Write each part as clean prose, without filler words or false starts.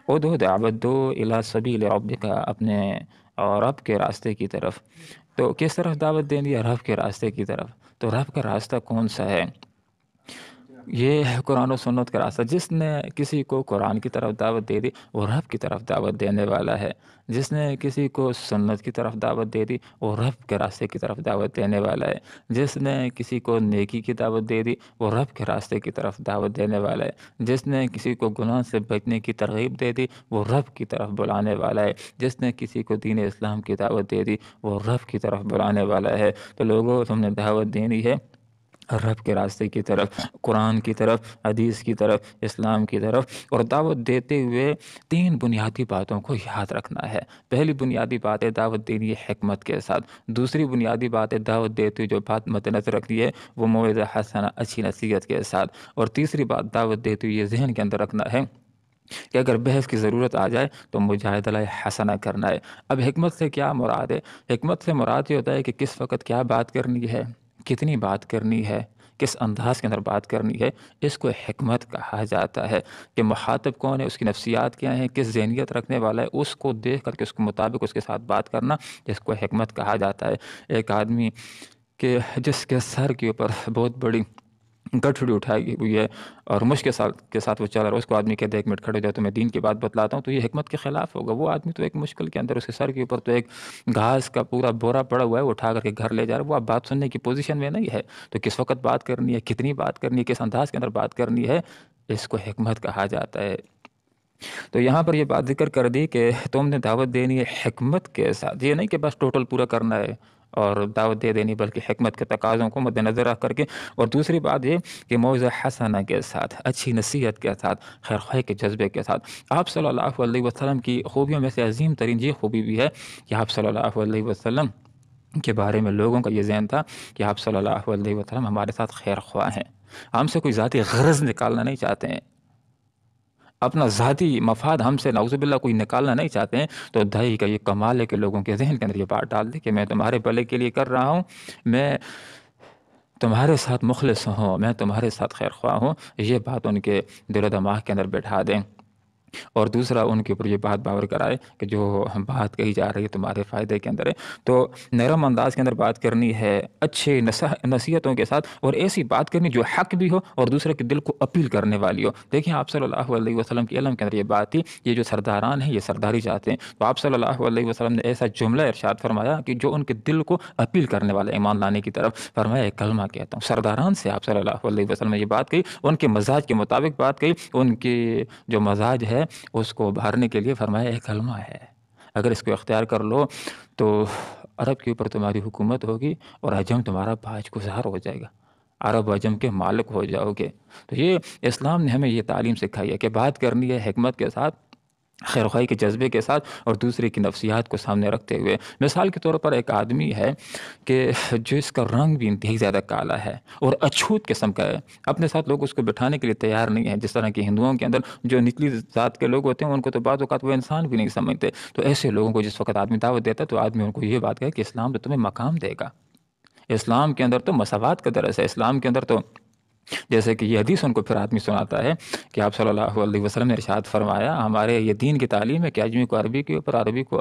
ادعو دعوت دو الی سبیل ربک، اپنے اور رب کے راستے کی طرف۔ تو کس طرف دعوت دینی ہے؟ رب کے راستے کی طرف۔ تو رب کا راستہ کون سا ہے؟ یہ ہے قرآن و سنت کا راستہ۔ جس نے کسی کو قرآن کی طرف دعوت دے دی وہ رب کی طرف دعوت دینے والا ہے، جس نے کسی کو سنت کی طرف دعوت دے دی وہ رب کے راستے کی طرف دعوت دینے والا ہے، جس نے کسی کو نیکی کی دعوت دے دی وہ رب کے راستے کی طرف دعوت دینے والا ہے، جس نے کسی کو گناہ سے بچنے کی ترغیب دے دی وہ رب کی طرف بلانے والا ہے، جس نے کسی کو دین اسلام کی دعوت دے دی وہ رب کی طرف بلانے والا ہے۔ تو لوگوں، تم نے دعوت دینی ہے رب کے راستے کی طرف، قرآن کی طرف، حدیث کی طرف، اسلام کی طرف۔ اور دعوت دیتے ہوئے 3 بنیادی باتوں کو یاد رکھنا ہے۔ پہلی بنیادی بات ہے دعوت دینی ہے حکمت کے ساتھ۔ دوسری بنیادی بات ہے دعوت دیتے ہوئے جو بات مد نظر رکھنی ہے وہ موعظہ حسنہ، اچھی نصیحت کے ساتھ۔ اور تیسری بات دعوت دیتے ہوئے یہ ذہن کے اندر رکھنا ہے کہ اگر بحث کی ضرورت آ جائے تو مجادلہ حسنہ کرنا ہے۔ اب حکمت سے کیا مراد ہے؟ حکمت سے مراد یہ ہوتا ہے کہ کس وقت کیا بات کرنی ہے، کتنی بات کرنی ہے، کس انداز کے اندر بات کرنی ہے، اس کو حکمت کہا جاتا ہے۔ کہ مخاطب کون ہے، اس کی نفسیات کیا ہیں، کس ذہنیت رکھنے والا ہے، اس کو دیکھ کر کے اس کے مطابق اس کے ساتھ بات کرنا، جس کو حکمت کہا جاتا ہے۔ ایک آدمی کہ جس کے سر کے اوپر بہت بڑی گٹھڑی اٹھائی ہوئی ہے اور مشق کے ساتھ وہ چل رہا ہے، اس کو آدمی کہتے ہیں 1 منٹ کھڑے ہو جاؤ تو میں دین کی بات بتلاتا ہوں، تو یہ حکمت کے خلاف ہوگا۔ وہ آدمی تو ایک مشکل کے اندر، اس کے سر کے اوپر تو ایک گھاس کا پورا بورا پڑا ہوا ہے، وہ اٹھا کر کے گھر لے جا رہا ہے، وہ اب بات سننے کی پوزیشن میں نہیں ہے۔ تو کس وقت بات کرنی ہے، کتنی بات کرنی ہے، کس انداز کے اندر بات کرنی ہے، اس کو حکمت کہا جاتا ہے۔ تو یہاں پر یہ بات ذکر کر دی کہ تم نے دعوت دینی ہے حکمت کے ساتھ، یہ نہیں کہ بس ٹوٹل پورا کرنا ہے اور دعوت دے دینی، بلکہ حکمت کے تقاضوں کو مد نظر رکھ کر کے۔ اور دوسری بات یہ کہ موعظہ حسنہ کے ساتھ، اچھی نصیحت کے ساتھ، خیر خواہی کے جذبے کے ساتھ۔ آپ صلی اللہ علیہ وسلم کی خوبیوں میں سے عظیم ترین یہ خوبی بھی ہے کہ آپ صلی اللہ علیہ وسلم کے بارے میں لوگوں کا یہ ذہن تھا کہ آپ صلی اللہ علیہ وسلم ہمارے ساتھ خیر خواہ ہیں، ہم سے کوئی ذاتی غرض نکالنا نہیں چاہتے ہیں، اپنا ذاتی مفاد ہم سے نعوذ باللہ کوئی نکالنا نہیں چاہتے ہیں۔ تو دائی کا یہ کمال ہے کہ لوگوں کے ذہن کے اندر یہ بات ڈال دے کہ میں تمہارے بھلے کے لیے کر رہا ہوں، میں تمہارے ساتھ مخلص ہوں، میں تمہارے ساتھ خیر خواہ ہوں۔ یہ بات ان کے دل و دماغ کے اندر بٹھا دیں۔ اور دوسرا ان کے اوپر یہ بات باور کرائے کہ جو بات کہی جا رہی ہے تمہارے فائدے کے اندر ہے۔ تو نرم انداز کے اندر بات کرنی ہے، اچھے نصیحتوں کے ساتھ، اور ایسی بات کرنی جو حق بھی ہو اور دوسرے کے دل کو اپیل کرنے والی ہو۔ دیکھیں آپ صلی اللہ علیہ وسلم کے علم کے اندر یہ بات تھی، یہ جو سرداران ہیں یہ سرداری چاہتے ہیں، تو آپ صلی اللہ علیہ وسلم نے ایسا جملہ ارشاد فرمایا کہ جو ان کے دل کو اپیل کرنے والا، ایمان لانے کی طرف، فرمایا ایک کلمہ کہتا ہوں۔ سرداران سے آپ صلی اللہ علیہ وسلم نے یہ بات کہی، ان کے مزاج کے مطابق بات کہی، ان کے جو مزاج ہے اس کو ابھارنے کے لیے فرمایا ایک کلمہ ہے، اگر اس کو اختیار کر لو تو عرب کے اوپر تمہاری حکومت ہوگی اور عجم تمہارا باج گزار ہو جائے گا، عرب عجم کے مالک ہو جاؤ گے۔ تو یہ اسلام نے ہمیں یہ تعلیم سکھائی ہے کہ بات کرنی ہے حکمت کے ساتھ، خیر خواہی کے جذبے کے ساتھ، اور دوسرے کی نفسیات کو سامنے رکھتے ہوئے۔ مثال کے طور پر ایک آدمی ہے کہ جس کا رنگ بھی انتہائی زیادہ کالا ہے اور اچھوت قسم کا ہے، اپنے ساتھ لوگ اس کو بٹھانے کے لیے تیار نہیں ہیں، جس طرح کہ ہندوؤں کے اندر جو نچلی ذات کے لوگ ہوتے ہیں ان کو تو بعض اوقات وہ انسان بھی نہیں سمجھتے۔ تو ایسے لوگوں کو جس وقت آدمی دعوت دیتا ہے تو آدمی ان کو یہ بات کہے کہ اسلام تو تمہیں مقام دے گا، اسلام کے اندر تو مساوات کا درس ہے، اسلام کے اندر تو جیسے کہ یہ حدیث ان کو پھر آدمی سناتا ہے کہ آپ صلی اللہ علیہ وسلم نے ارشاد فرمایا، ہمارے یہ دین کی تعلیم ہے کہ آدمی کو عربی کے اوپر، عربی کو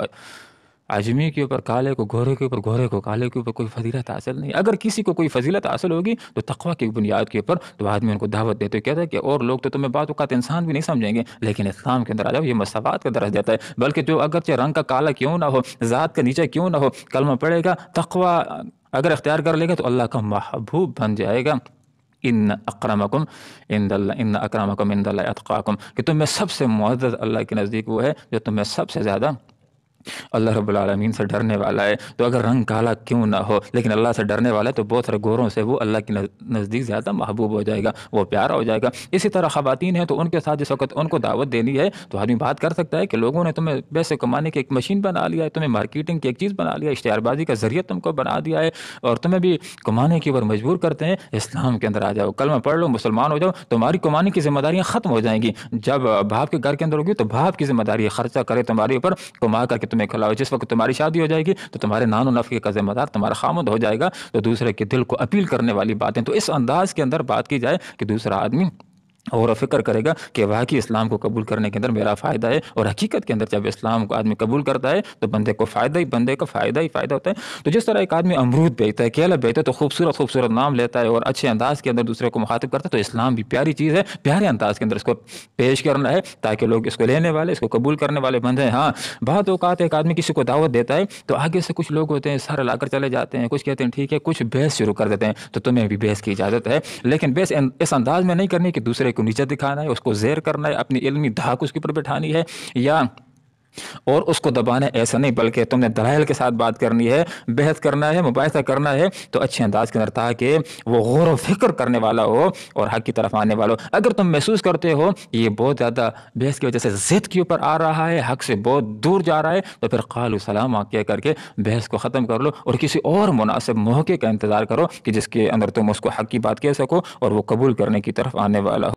اجمی کے اوپر، کالے کو گورے کے اوپر، گورے کو کالے کے اوپر کوئی فضیلت حاصل نہیں۔ اگر کسی کو کوئی فضیلت حاصل ہوگی تو تقویٰ کی بنیاد کے اوپر، تو آدمی ان کو دعوت دیتے کہتا ہے کہ اور لوگ تو تمہیں بعض اوقات انسان بھی نہیں سمجھیں گے، لیکن اسلام کے اندر آ جاؤ، یہ مساوات کا درس دیتا ہے۔ بلکہ جو اگرچہ رنگ کا کالا کیوں نہ ہو، ذات کا نیچے کیوں نہ ہو، کلمہ پڑھے گا، تقویٰ اگر اختیار کر لے گا تو اللہ کا محبوب بن جائے گا۔ ان اکرمکم عند اللہ اتقاکم، کہ تم میں سب سے معزز اللہ کے نزدیک وہ ہے جو تم میں سب سے زیادہ اللہ رب العالمین سے ڈرنے والا ہے۔ تو اگر رنگ کالا کیوں نہ ہو لیکن اللہ سے ڈرنے والا ہے تو بہت سارے گوروں سے وہ اللہ کے نزدیک زیادہ محبوب ہو جائے گا، وہ پیارا ہو جائے گا۔ اسی طرح خواتین ہیں تو ان کے ساتھ جس وقت ان کو دعوت دینی ہے تو آدمی بات کر سکتا ہے کہ لوگوں نے تمہیں پیسے کمانے کی ایک مشین بنا لیا ہے، تمہیں مارکیٹنگ کی ایک چیز بنا لیا ہے، اشتہار بازی کا ذریعہ تم کو بنا دیا ہے، اور تمہیں بھی کمانے کے اوپر مجبور کرتے ہیں۔ اسلام کے اندر آ جاؤ، کلمہ پڑھ لو، مسلمان ہو جاؤ، تمہاری کمانے کی ذمہ داریاں ختم ہو جائیں گی۔ جب باپ کے گھر کے اندر ہوگی تو باپ کی ذمہ داری ہے، خرچہ کرے تمہارے اوپر، کما کر کے تمہیں کھلاؤ۔ جس وقت تمہاری شادی ہو جائے گی تو تمہارے نان و نفقے کا ذمہ دار تمہارا خامد ہو جائے گا۔ تو دوسرے کے دل کو اپیل کرنے والی باتیں، تو اس انداز کے اندر بات کی جائے کہ دوسرا آدمی غور و فکر کرے گا کہ واقعی اسلام کو قبول کرنے کے اندر میرا فائدہ ہے، اور حقیقت کے اندر جب اسلام کو آدمی قبول کرتا ہے تو بندے کو بندے کا فائدہ ہی فائدہ ہوتا ہے۔ تو جس طرح ایک آدمی امرود بیچتا ہے، کیلا بیچتا ہے، تو خوبصورت خوبصورت نام لیتا ہے اور اچھے انداز کے اندر دوسرے کو مخاطب کرتا ہے، تو اسلام بھی پیاری چیز ہے، پیارے انداز کے اندر اس کو پیش کرنا ہے تاکہ لوگ اس کو لینے والے، اس کو قبول کرنے والے بن جائیں۔ ہاں، بعض اوقات ایک آدمی کسی کو دعوت دیتا ہے تو آگے سے کچھ لوگ ہوتے ہیں سر لا کر چلے جاتے ہیں، کچھ کہتے ہیں ٹھیک ہے، کچھ بحث شروع کر دیتے ہیں، تو تمہیں بھی بحث کی اجازت ہے، لیکن بحث اس انداز میں نہیں کرنی کہ دوسرے کو نیچے دکھانا ہے، اس کو زیر کرنا ہے، اپنی علمی دھاک اس کے اوپر بٹھانی ہے یا اور اس کو دبانا ہے، ایسا نہیں، بلکہ تم نے دلائل کے ساتھ بات کرنی ہے، بحث کرنا ہے، مباحثہ کرنا ہے، تو اچھے انداز کے اندر تاکہ وہ غور و فکر کرنے والا ہو اور حق کی طرف آنے والا ہو۔ اگر تم محسوس کرتے ہو کہ یہ بہت زیادہ بحث کی وجہ سے ضد کے اوپر آ رہا ہے، حق سے بہت دور جا رہا ہے، تو پھر قالوا سلاما کہہ کر کے بحث کو ختم کر لو اور کسی اور مناسب موقع کا انتظار کرو کہ جس کے اندر تم اس کو حق کی بات کہہ سکو اور وہ قبول کرنے کی طرف آنے والا ہو۔